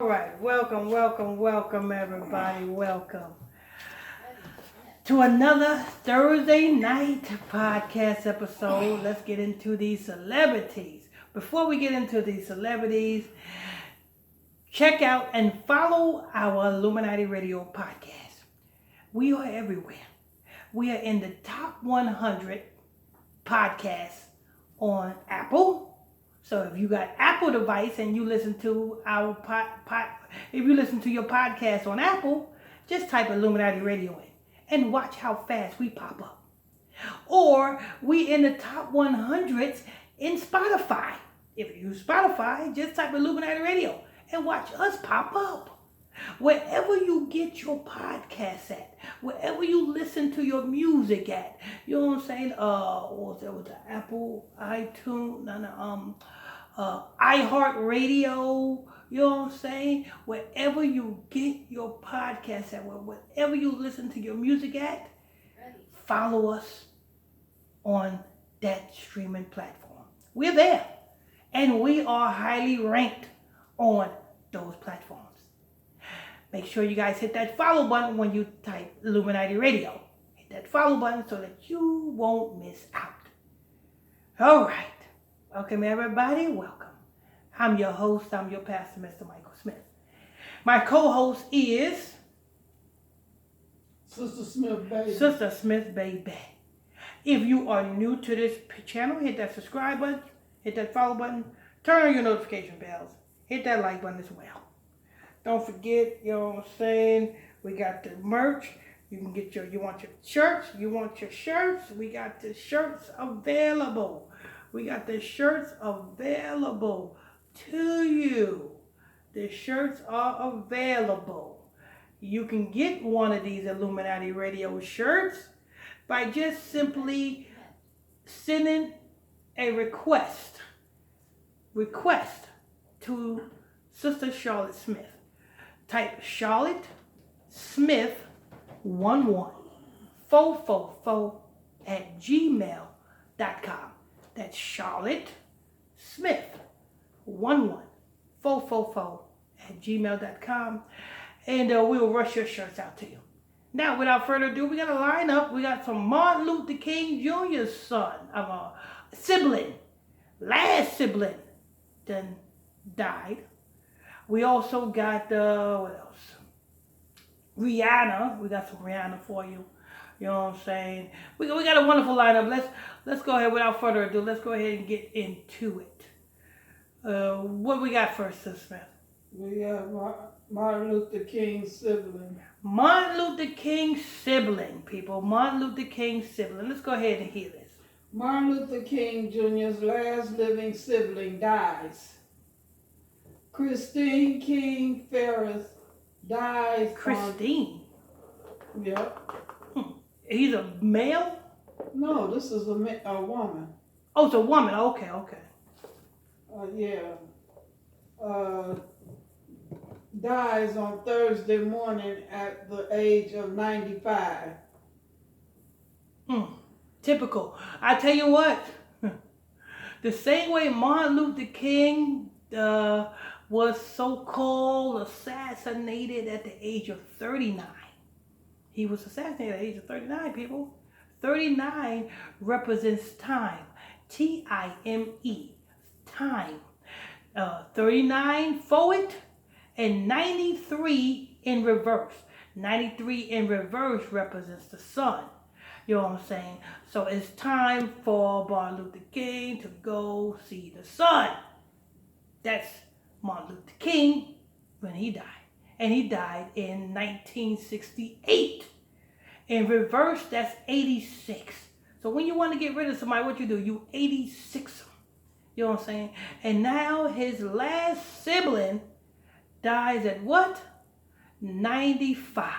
All right, welcome, everybody. Welcome to another Thursday night podcast episode. Let's get into these celebrities. Before we get into these celebrities, check out and follow our Illuminati Radio podcast. We are everywhere. We are in the top 100 podcasts on Apple. So if you got Apple device and you listen to our if you listen to your podcast on Apple, just type Illuminati Radio in and watch how fast we pop up. Or we in the top 100s in Spotify. If you use Spotify, just type Illuminati Radio and watch us pop up. Wherever you get your podcast at, wherever you listen to your music at, you know what I'm saying? What was that? Was the Apple, iTunes, iHeartRadio. You know what I'm saying? Wherever you get your podcast at, wherever you listen to your music at, follow us on that streaming platform. We're there, and we are highly ranked on those platforms. Make sure you guys hit that follow button when you type Illuminati Radio. Hit that follow button so that you won't miss out. All right. Welcome, everybody. Welcome. I'm your host. I'm your pastor, Mr. Michael Smith. My co-host is Sister Smith, baby. Sister Smith, baby. If you are new to this channel, hit that subscribe button, hit that follow button, turn on your notification bells, hit that like button as well. Don't forget, you know what I'm saying, we got the merch. You can get you want your shirts, we got the shirts available. We got the shirts available to you. The shirts are available. You can get one of these Illuminati Radio shirts by just simply sending a request to Sister Charlotte Smith. Type Charlotte Smith 11444 at gmail.com. That's Charlotte Smith 11444 at gmail.com. And we will rush your shirts out to you. Now, without further ado, we got a lineup. We got some Martin Luther King Jr.'s son, sibling, last sibling, then died. We also got, what else? Rihanna. We got some Rihanna for you. You know what I'm saying? We got a wonderful lineup. Let's go ahead, without further ado, let's go ahead and get into it. What we got first, Sister Smith? We got Martin Luther King's sibling. Martin Luther King's sibling, people. Martin Luther King's sibling. Let's go ahead and hear this. Martin Luther King Jr.'s last living sibling dies. Christine King Ferris dies. Christine? Yep. He's a male? No, this is a woman. Oh, it's a woman. Okay. Dies on Thursday morning at the age of 95. Typical. I tell you what, the same way Martin Luther King was so-called assassinated at the age of 39. He was assassinated at the age of 39, people. 39 represents time. T-I-M-E. Time. 39 forward and 93 in reverse. 93 in reverse represents the sun. You know what I'm saying? So it's time for Martin Luther King to go see the sun. That's Martin Luther King when he died. And he died in 1968. In reverse, that's 86. So when you want to get rid of somebody, what you do? You 86 them. You know what I'm saying? And now his last sibling dies at what? 95.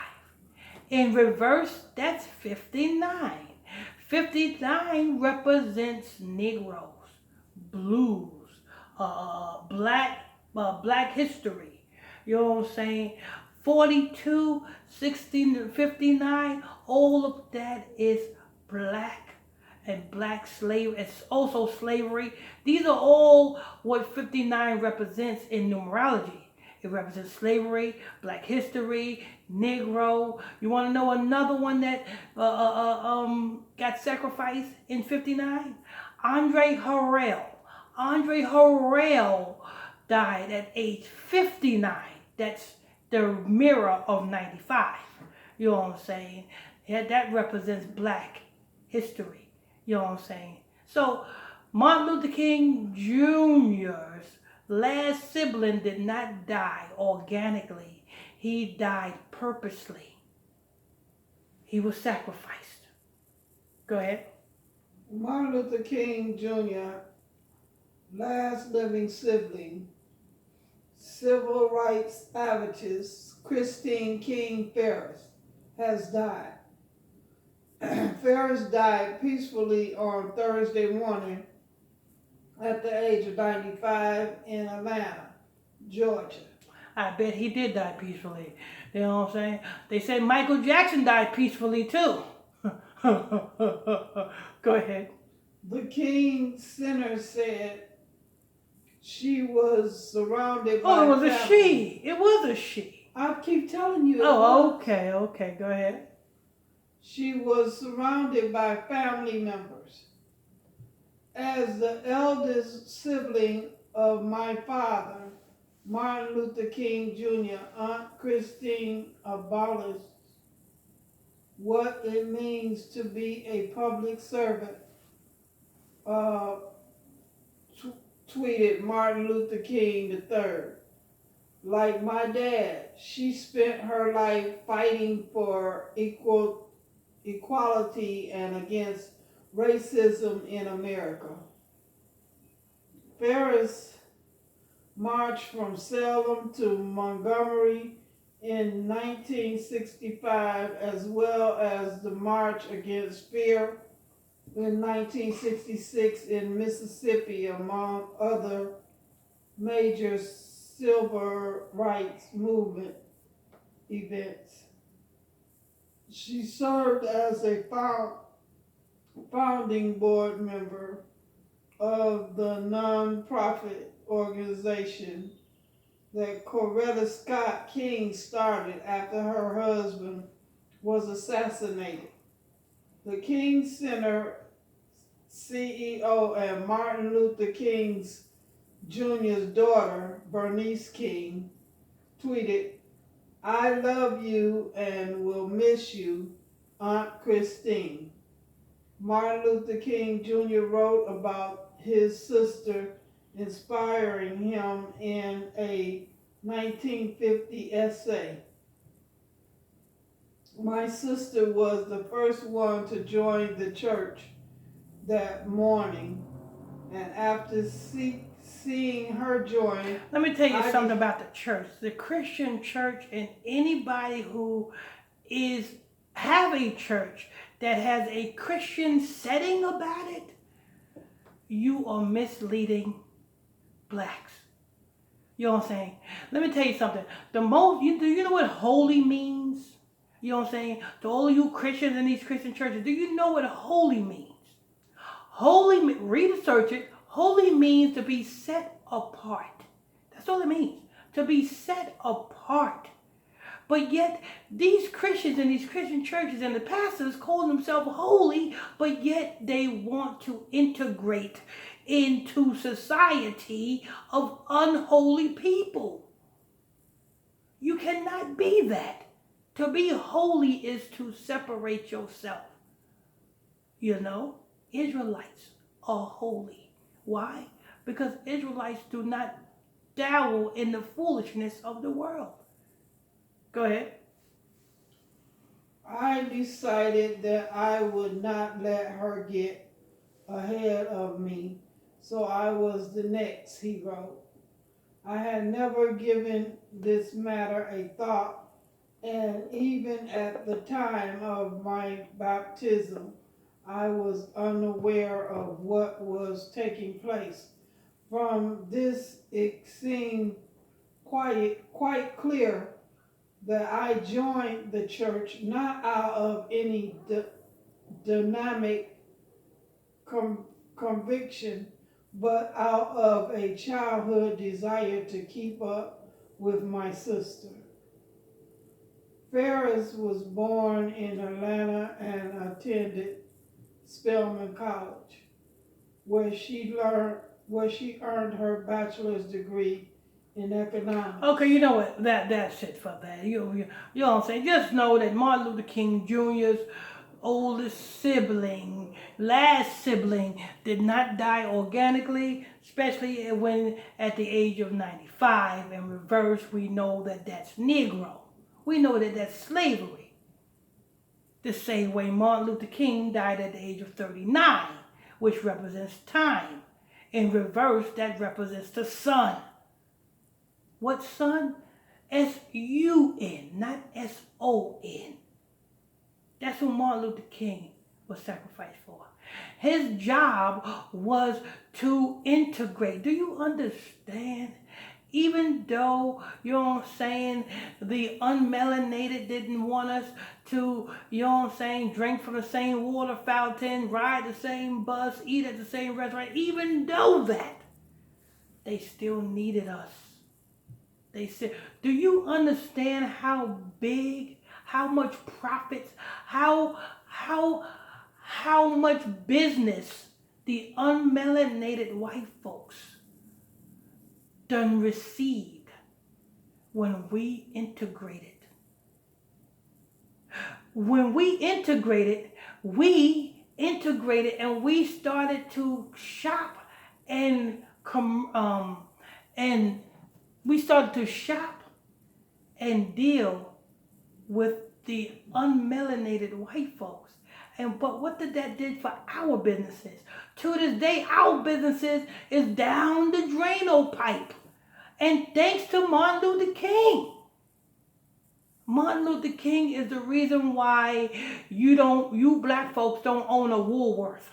In reverse, that's 59. 59 represents Negroes, blues, black history. You know what I'm saying? 42, 16, 59, all of that is black and black slavery. It's also slavery. These are all what 59 represents in numerology. It represents slavery, black history, Negro. You want to know another one that got sacrificed in 59? Andre Harrell. Andre Harrell died at age 59. That's the mirror of 95. You know what I'm saying? Yeah, that represents black history. You know what I'm saying? So Martin Luther King Jr.'s last sibling did not die organically. He died purposely. He was sacrificed. Go ahead. Martin Luther King Jr., last living sibling, civil rights activist Christine King Ferris has died. Ferris died peacefully on Thursday morning at the age of 95 in Atlanta, Georgia. I bet he did die peacefully. You know what I'm saying? They say Michael Jackson died peacefully too. Go ahead. The King Center said she was surrounded by. Oh, it was a she. It was a she. I keep telling you. Oh, okay. Go ahead. She was surrounded by family members. As the eldest sibling of my father, Martin Luther King Jr., Aunt Christine abolished what it means to be a public servant, tweeted Martin Luther King III. Like my dad, she spent her life fighting for equality and against racism in America. Ferris marched from Salem to Montgomery in 1965, as well as the March Against Fear in 1966 in Mississippi, among other major civil rights movement events. She served as a founding board member of the nonprofit organization that Coretta Scott King started after her husband was assassinated. The King Center CEO and Martin Luther King Jr.'s daughter, Bernice King, tweeted, "I love you and will miss you, Aunt Christine." Martin Luther King Jr. wrote about his sister inspiring him in a 1950 essay. My sister was the first one to join the church that morning, and after seeing her join... Let me tell you something about the church. The Christian church, and anybody who have a church that has a Christian setting about it, you are misleading blacks. You know what I'm saying? Let me tell you something. Do you know what holy means? You know what I'm saying? To all of you Christians in these Christian churches, do you know what holy means? Holy, research it. Holy means to be set apart. That's all it means. To be set apart. But yet, these Christians in these Christian churches and the pastors call themselves holy, but yet they want to integrate into society of unholy people. You cannot be that. To be holy is to separate yourself. You know, Israelites are holy. Why? Because Israelites do not dabble in the foolishness of the world. Go ahead. I decided that I would not let her get ahead of me, so I was the next, he wrote. I had never given this matter a thought, and even at the time of my baptism, I was unaware of what was taking place. From this, it seemed quite clear that I joined the church not out of any dynamic conviction, but out of a childhood desire to keep up with my sister. Ferris was born in Atlanta and attended Spelman College, where she earned her bachelor's degree in economics. Okay, you know what? That's it for that. You know what I'm saying? Just know that Martin Luther King Jr.'s oldest sibling, last sibling, did not die organically, especially when at the age of 95. In reverse, we know that that's Negro. We know that that's slavery. The same way Martin Luther King died at the age of 39, which represents time. In reverse, that represents the sun. What sun? S-U-N, not S-O-N. That's who Martin Luther King was sacrificed for. His job was to integrate. Do you understand? Even though, you know what I'm saying, the unmelanated didn't want us to, you know what I'm saying, drink from the same water fountain, ride the same bus, eat at the same restaurant, even though that, they still needed us. They said, do you understand how big, how much profits, how much business the unmelanated white folks done received when we integrated? When we integrated and we started to shop and we started to shop and deal with the unmelanated white folks. But what did that do for our businesses? To this day, our businesses is down the Drano pipe. And thanks to Martin Luther King. Martin Luther King is the reason why you black folks don't own a Woolworth.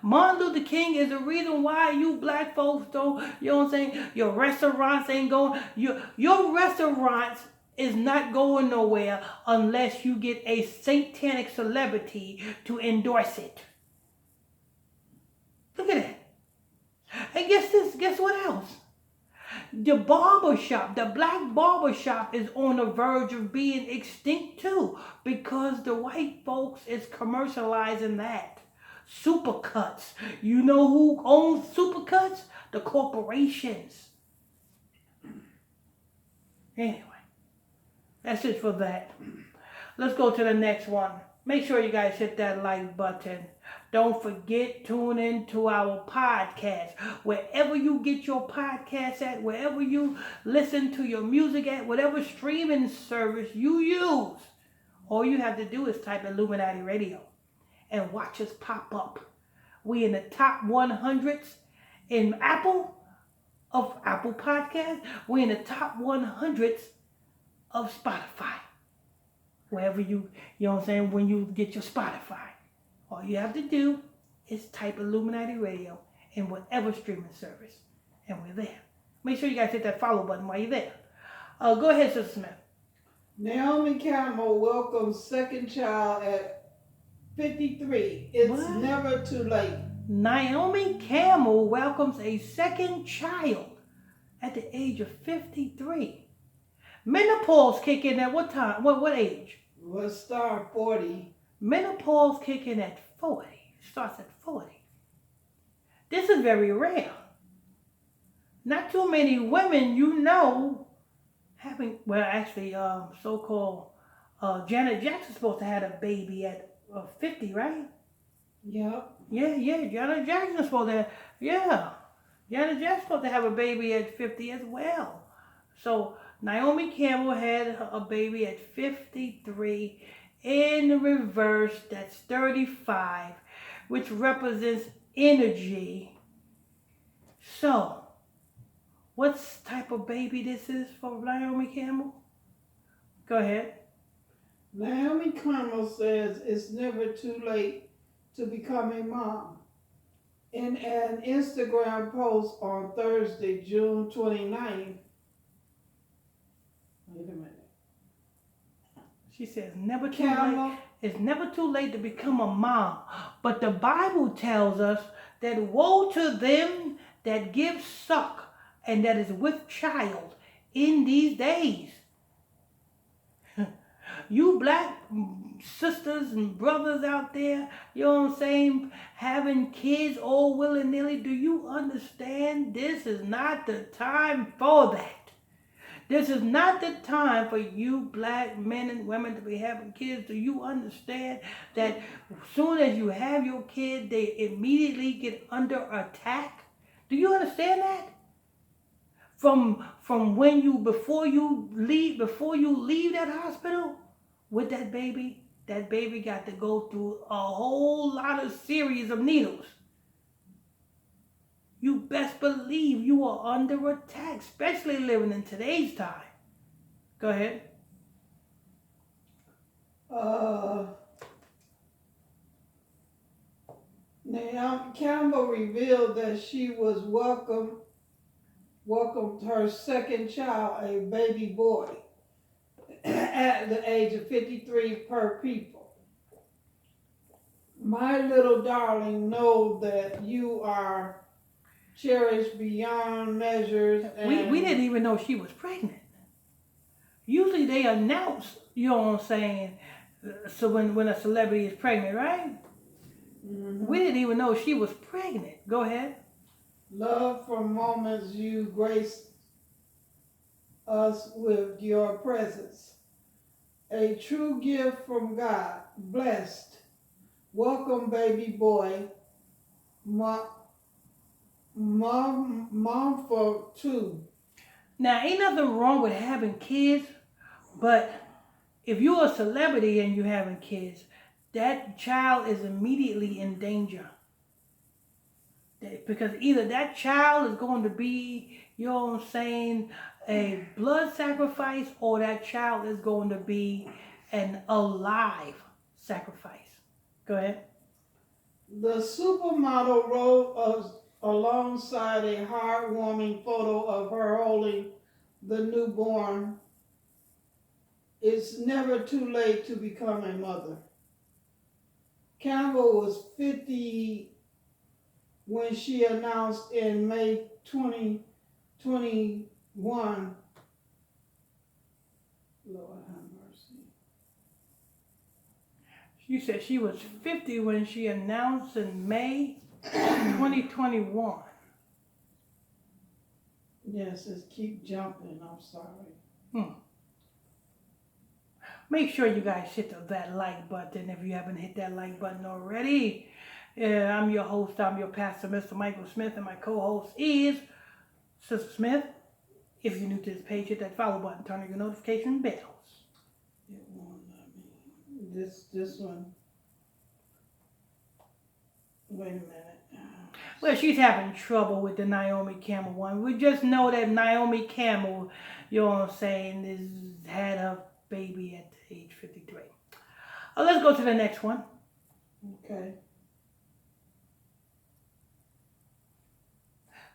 Martin Luther King is the reason why you black folks don't, you know what I'm saying, your restaurants ain't going, your restaurants is not going nowhere unless you get a satanic celebrity to endorse it. Look at that. And guess what else? The barbershop, the black barbershop is on the verge of being extinct too, because the white folks is commercializing that. Supercuts. You know who owns Supercuts? The corporations. Anyway, that's it for that. Let's go to the next one. Make sure you guys hit that like button. Don't forget, tune in to our podcast. Wherever you get your podcast at, wherever you listen to your music at, whatever streaming service you use, all you have to do is type Illuminati Radio and watch us pop up. We in the top 100s in Apple Podcast. We in the top 100s of Spotify. Wherever you know what I'm saying, when you get your Spotify. All you have to do is type Illuminati Radio in whatever streaming service, and we're there. Make sure you guys hit that follow button while you're there. Go ahead, Sister Smith. Naomi Campbell welcomes second child at 53. It's what? Never too late. Naomi Campbell welcomes a second child at the age of 53. Menopause kick in at what time? What age? Well, start 40. Menopause kick in at 40. Starts at 40. This is very rare. Not too many women having, well, actually, so-called Janet Jackson's supposed to have a baby at 50, right? Yep. Yeah, Janet Jackson's supposed to, Janet Jackson's supposed to have a baby at 50 as well. So Naomi Campbell had a baby at 53. In reverse, that's 35, which represents energy. So, what type of baby this is for Naomi Campbell? Go ahead. Naomi Campbell says it's never too late to become a mom. In an Instagram post on Thursday, June 29th, wait a minute. She says, never too late. It's never too late to become a mom. But the Bible tells us that woe to them that give suck and that is with child in these days. You black sisters and brothers out there, you know what I'm saying, having kids all willy-nilly, do you understand this is not the time for that? This is not the time for you black men and women to be having kids. Do you understand that as soon as you have your kid, they immediately get under attack? Do you understand that? From when you before you leave that hospital with that baby got to go through a whole lot of series of needles. You best believe you are under attack, especially living in today's time. Go ahead. Naomi Campbell revealed that she was welcomed her second child, a baby boy, at the age of 53 per people. My little darling, know that you are cherished beyond measures. And We didn't even know she was pregnant. Usually they announce, you know what I'm saying, so when a celebrity is pregnant, right? Mm-hmm. We didn't even know she was pregnant. Go ahead. Love from moments you graced us with your presence. A true gift from God. Blessed. Welcome, baby boy. Mom for two. Now, ain't nothing wrong with having kids, but if you're a celebrity and you're having kids, that child is immediately in danger. Because either that child is going to be, you know what I'm saying, a blood sacrifice, or that child is going to be an alive sacrifice. Go ahead. The supermodel wrote alongside a heartwarming photo of her holding the newborn. It's never too late to become a mother. Campbell was 50 when she announced in May 2021, Lord have mercy. You said she was 50 when she announced in May 2021. Yes, just keep jumping. I'm sorry. Make sure you guys hit that like button if you haven't hit that like button already. I'm your host, I'm your pastor, Mr. Michael Smith, and my co-host is Sister Smith. If you're new to this page, hit that follow button, turn on your notification bells. It won't let me. This one. Wait a minute. Well, she's having trouble with the Naomi Campbell one. We just know that Naomi Campbell, you know what I'm saying, had a baby at age 53. Let's go to the next one. Okay.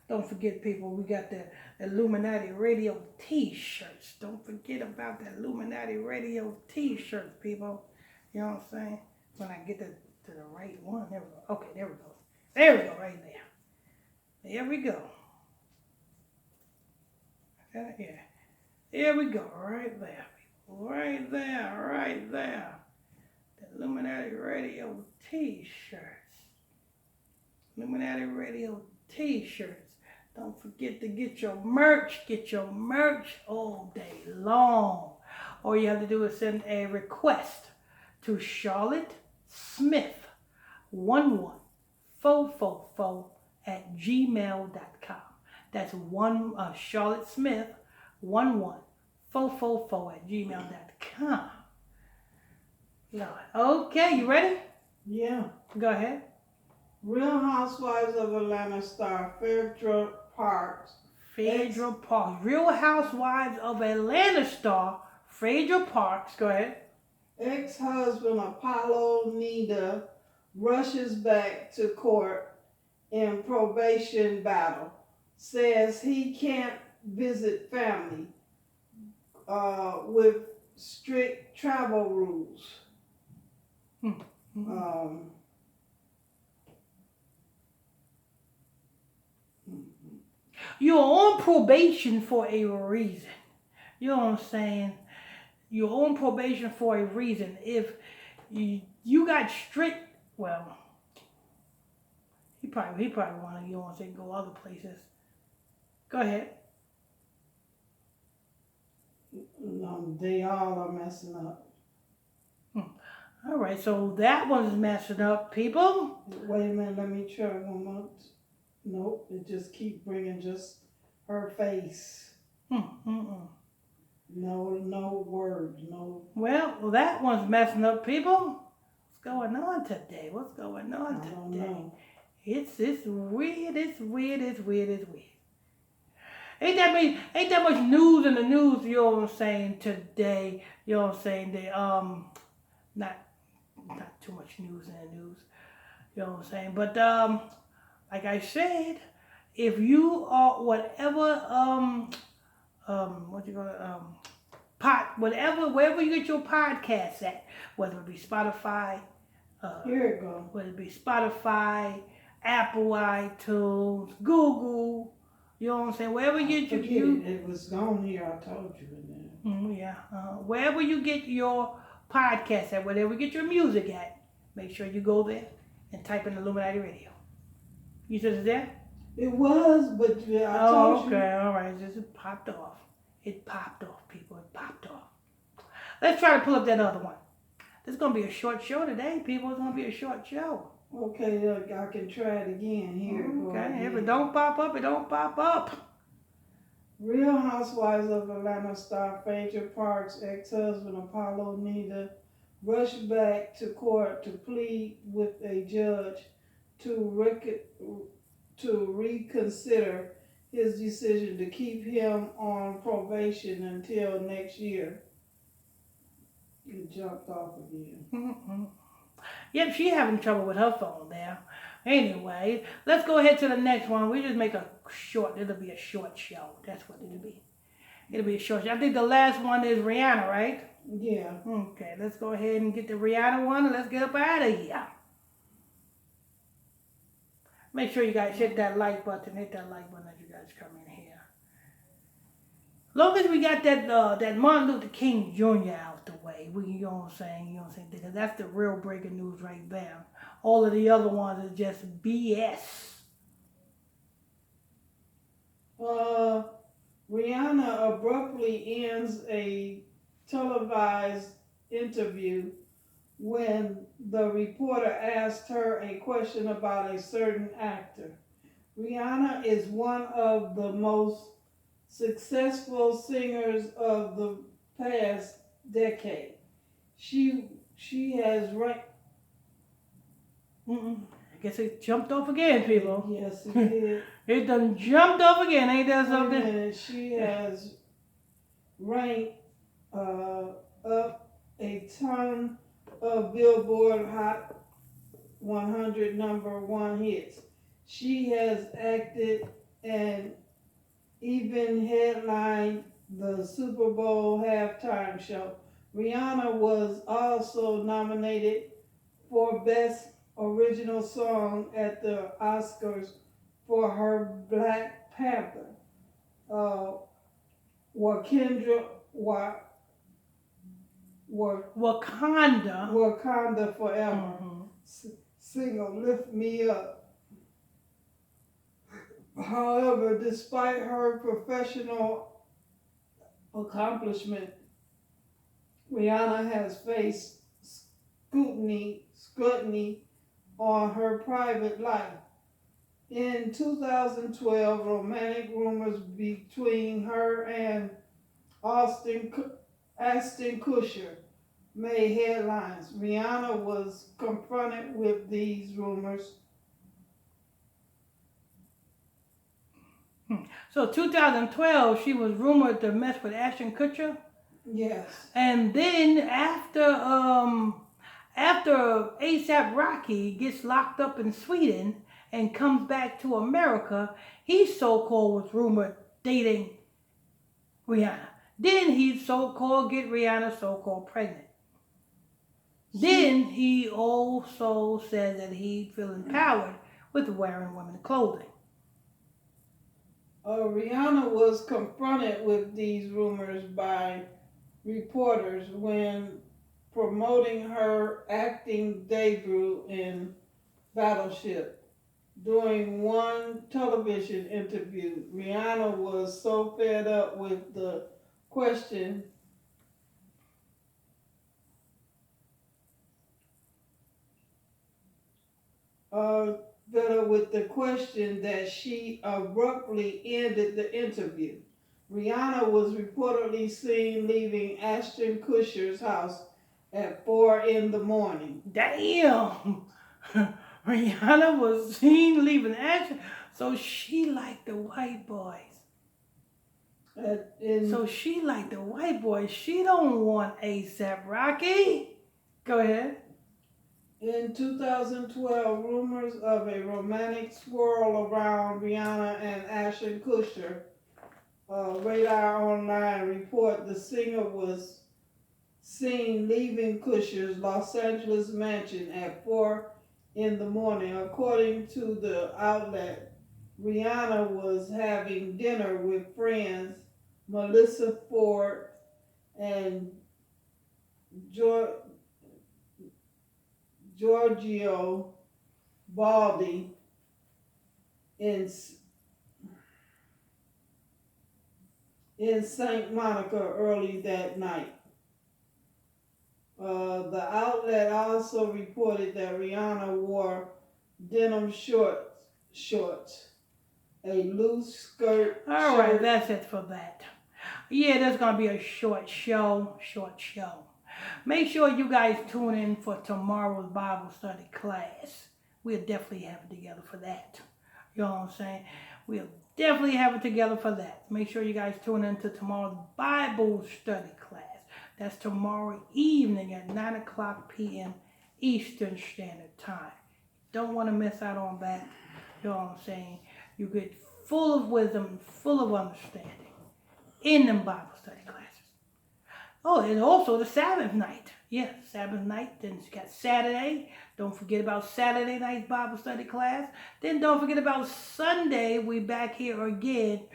Don't forget, people, we got the Illuminati Radio t-shirts. Don't forget about the Illuminati Radio t-shirts, people. You know what I'm saying? When I get to the right one. There we go. Okay, there we go. There we go, right there. There we go. Yeah. There we go, right there, people. Right there, right there. The Illuminati Radio t-shirts. Illuminati Radio t-shirts. Don't forget to get your merch. Get your merch all day long. All you have to do is send a request to Charlotte Smith 11444 @gmail.com. That's Charlotte Smith 11444 @gmail.com. Lord. Okay, you ready? Yeah. Go ahead. Real Housewives of Atlanta star Phaedra Parks. Phaedra Parks. Real Housewives of Atlanta star Phaedra Parks. Go ahead. Ex-husband Apollo Nida rushes back to court in probation battle. Says he can't visit family with strict travel rules. You're on probation for a reason. You know what I'm saying? You're on probation for a reason. If you got strict, well, he probably want to, you know what I'm saying, go other places. Go ahead. They all are messing up. All right, so that one's messing up, people. Wait a minute, let me try one more. Nope, it just keep bringing just her face. Mm-mm. No words, no. Well, that one's messing up, people. What's going on today? What's going on I don't today? know. It's weird. It's weird. It's weird. It's weird. Ain't that much news in the news, you know what I'm saying, today. You know what I'm saying? Not too much news in the news. You know what I'm saying? But like I said, if you are whatever what you gonna whatever wherever you get your podcasts at, whether it be Spotify, Here it go. whether it be Spotify, Apple iTunes, Google, you know what I'm saying? Wherever you get Forget it. It was gone here. I told you in there. yeah, wherever you get your podcast at, wherever you get your music at, make sure you go there and type in Illuminati Radio. You said it's there? It was, but I Oh, told okay, all right. It popped off. It popped off, people. It popped off. Let's try to pull up that other one. This is gonna be a short show today, people. It's gonna be a short show. you. Okay, look, I can try it again. Here it goes. Okay, if it don't pop up, it don't pop up. Real Housewives of Atlanta star Phaedra Parks' ex-husband Apollo Nita rushed back to court to plead with a judge to reconsider his decision to keep him on probation until next year. He jumped off again. Mm-hmm. Yep, she having trouble with her phone there. Anyway, let's go ahead to the next one. We just make it'll be a short show. That's what it'll be. It'll be a short show. I think the last one is Rihanna, right? Yeah. Okay, let's go ahead and get the Rihanna one and let's get up out of here. Make sure you guys hit that like button. Hit that like button as you guys come in here. Long as we got that Martin Luther King Jr. out the way, you know what I'm saying? You know what I'm saying? Because that's the real breaking news right there. All of the other ones are just BS. Rihanna abruptly ends a televised interview when the reporter asked her a question about a certain actor. Rihanna is one of the most successful singers of the past decade. She has ranked. I guess it jumped off again, people. Yes, it did. It done jumped off again, ain't that Wait a something? minute. She has ranked up a ton of Billboard Hot 100 #1 hits. She has acted and even headlined the Super Bowl halftime show. Rihanna was also nominated for Best Original Song at the Oscars for her Black Panther. Wakanda Forever single Lift Me Up. However, despite her professional accomplishment, Rihanna has faced scrutiny on her private life. In 2012, romantic rumors between her and Ashton Kutcher made headlines. Rihanna was confronted with these rumors. So 2012, she was rumored to mess with Ashton Kutcher. Yes. And then after A$AP Rocky gets locked up in Sweden and comes back to America, he so-called was rumored dating Rihanna. Then he so-called get Rihanna so-called pregnant. Then he also said that he feel empowered with wearing women's clothing. Rihanna was confronted with these rumors by reporters when promoting her acting debut in Battleship. During one television interview, Rihanna was so fed up with the question uh, that she abruptly ended the interview. Rihanna was reportedly seen leaving Ashton Kutcher's house at 4 in the morning. Damn. Rihanna was seen leaving action. So she liked the white boys. So she liked the white boys. She don't want ASAP Rocky. Go ahead. In 2012, rumors of a romantic swirl around Rihanna and Ashton Kutcher. Radar Online report the singer was seen leaving Kutcher's Los Angeles mansion at 4 in the morning. According to the outlet, Rihanna was having dinner with friends Melissa Ford and Giorgio Baldi in St. Monica early that night. The outlet also reported that Rihanna wore denim shorts, a loose skirt. All right, that's it for that. Yeah, there's going to be a short show. Make sure you guys tune in for tomorrow's Bible study class. We'll definitely have it together for that. You know what I'm saying? We'll definitely have it together for that. Make sure you guys tune in to tomorrow's Bible study class. That's tomorrow evening at 9 o'clock p.m. Eastern Standard Time. Don't want to miss out on that. You know what I'm saying? You get full of wisdom and full of understanding in them Bible study classes. Oh, and also the Sabbath night. Yeah, Sabbath night. Then you got Saturday. Don't forget about Saturday night's Bible study class. Then don't forget about Sunday. We back here again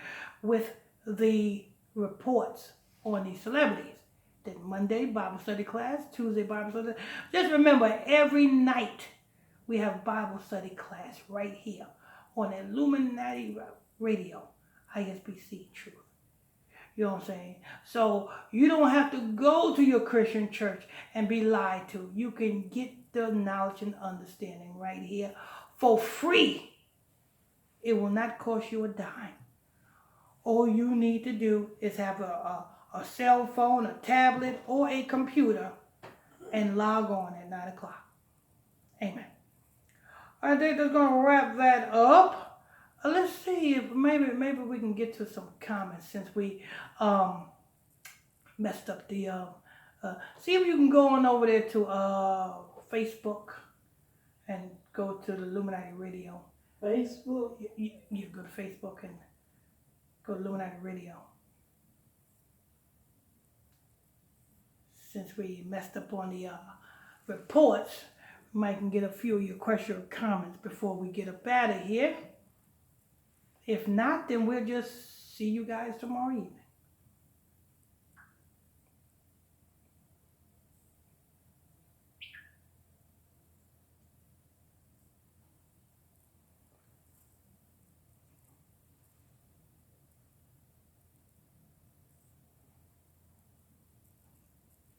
with the reports on these celebrities. Then Monday, Bible study class. Tuesday, Bible study. Just remember, every night we have Bible study class right here on Illuminati Radio, ISBC Truth. You know what I'm saying? So you don't have to go to your Christian church and be lied to. You can get the knowledge and understanding right here for free. It will not cost you a dime. All you need to do is have a cell phone, a tablet, or a computer and log on at 9 o'clock. Amen. I think that's going to wrap that up. Let's see if maybe we can get to some comments since we messed up the see if you can go on over there to Facebook and go to the Illuminati Radio. Facebook? You go to Facebook and go to Illuminati Radio. Since we messed up on the reports, we might can get a few of your questions or comments before we get up out of here. If not, then we'll just see you guys tomorrow evening.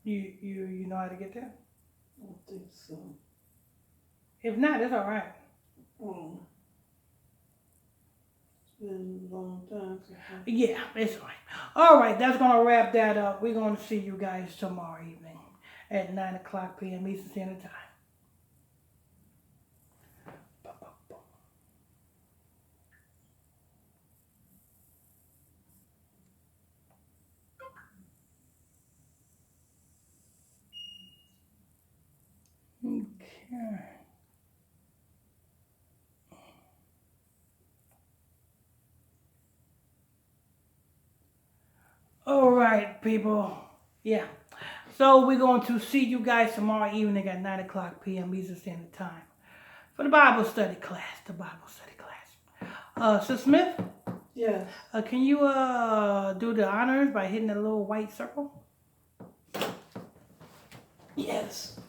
You know how to get there? I don't think so. If not, it's all right. It's been a long time since Yeah, it's all right. All right, that's going to wrap that up. We're going to see you guys tomorrow evening at 9 o'clock p.m. Eastern Standard Time. Okay. All right, people. Yeah. So we're going to see you guys tomorrow evening at 9 o'clock p.m. Eastern Standard Time for the Bible study class. Sister Smith? Yes. Can you do the honors by hitting the little white circle? Yes.